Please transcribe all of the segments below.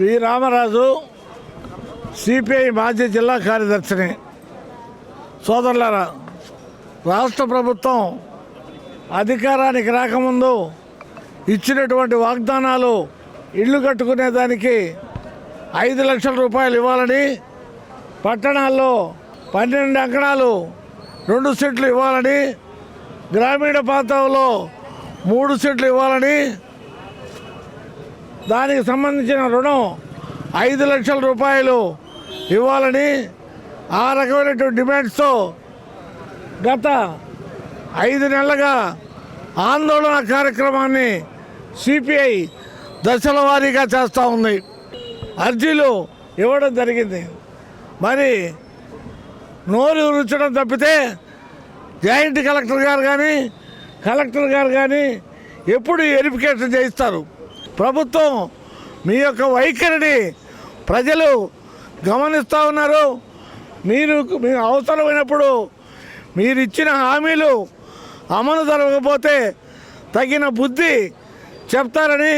వి Ramaraju CPI మాజీ జిల్లా కార్యదర్శిని. సోదరులారా, రాష్ట్ర ప్రభుత్వం అధికారానికి రాకముందు ఇచ్చినటువంటి వాగ్దానాలు ఇళ్ళు కట్టుకునేదానికి 5 లక్షల రూపాయలు ఇవ్వాలని, పట్టణాల్లో 12 అంకణాలు 2 సెంట్లు ఇవ్వాలని, గ్రామీణ ప్రాంతంలో 3 సెంట్లు ఇవ్వాలని, దానికి సంబంధించిన రుణం 5 లక్షల రూపాయలు ఇవ్వాలని, ఆ రకమైనటువంటి డిమాండ్స్తో గత 5 నెలలుగా ఆందోళన కార్యక్రమాన్ని సిపిఐ దశల వారీగా చేస్తూ ఉంది. అర్జీలు ఇవ్వడం జరిగింది. మరి నోరు రుచడం తప్పితే జాయింట్ కలెక్టర్ గారు కానీ ఎప్పుడు వెరిఫికేషన్ చేయిస్తారు? ప్రభుత్వం మీ యొక్క వైఖరిని ప్రజలు గమనిస్తూ ఉన్నారు. మీరు అవసరమైనప్పుడు మీరు ఇచ్చిన హామీలు అమలు జరగకపోతే తగిన బుద్ధి చెప్తారని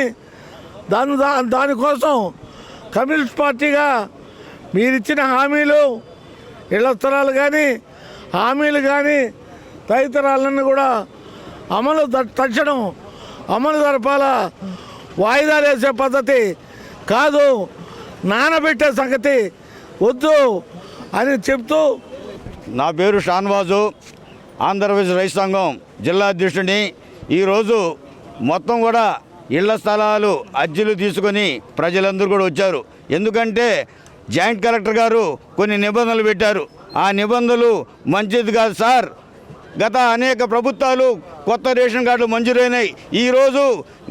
దానికోసం కమ్యూనిస్ట్ పార్టీగా మీరిచ్చిన హామీలు, ఇళ్ల స్థలాలు కానీ హామీలు కానీ తదితరాలన్నీ కూడా తక్షణం అమలు జరపాలా. వాయిదాలు వేసే పద్ధతి కాదు, నానబెట్టే సంగతి వద్దు అని చెప్తూ. నా పేరు షాన్వాజు, ఆంధ్రప్రదేశ్ రైతు సంఘం జిల్లా అధ్యక్షుడిని. ఈరోజు మొత్తం కూడా ఇళ్ల స్థలాలు అర్జీలు తీసుకొని ప్రజలందరూ కూడా వచ్చారు. ఎందుకంటే జాయింట్ కలెక్టర్ గారు కొన్ని నిబంధనలు పెట్టారు. ఆ నిబంధనలు మంచిది కాదు సార్. గత అనేక ప్రభుత్వాలు కొత్త రేషన్ కార్డులు మంజూరైనాయి. ఈరోజు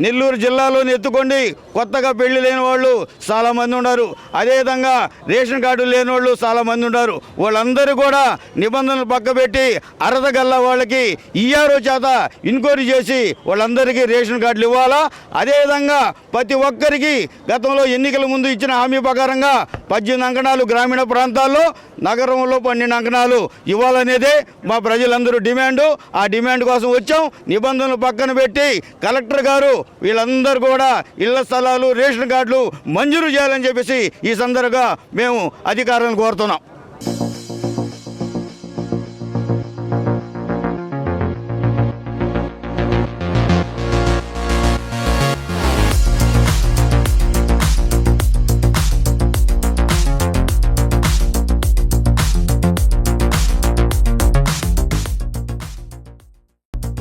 నెల్లూరు జిల్లాలోని ఎత్తుకోండి, కొత్తగా పెళ్లి లేని వాళ్ళు చాలామంది ఉన్నారు. అదేవిధంగా రేషన్ కార్డు లేని వాళ్ళు చాలామంది ఉన్నారు. వాళ్ళందరూ కూడా నిబంధనలు పక్కబెట్టి అర్హత గల్ల వాళ్ళకి ఈఆర్ఓ చేత ఎంక్వైరీ చేసి వాళ్ళందరికీ రేషన్ కార్డులు ఇవ్వాలా. అదేవిధంగా ప్రతి ఒక్కరికి గతంలో ఎన్నికల ముందు ఇచ్చిన హామీ ప్రకారంగా 18 అంకణాలు గ్రామీణ ప్రాంతాల్లో, నగరంలో 12 అంకణాలు ఇవ్వాలనేదే మా ప్రజలందరూ డిమాండు. ఆ డిమాండ్ కోసం వచ్చాం. నిబంధనలు పక్కన పెట్టి కలెక్టర్ గారు వీళ్ళందరూ కూడా ఇళ్ల స్థలాలు, రేషన్ కార్డులు మంజూరు చేయాలని చెప్పేసి ఈ సందర్భంగా మేము అధికారులను కోరుతున్నాం.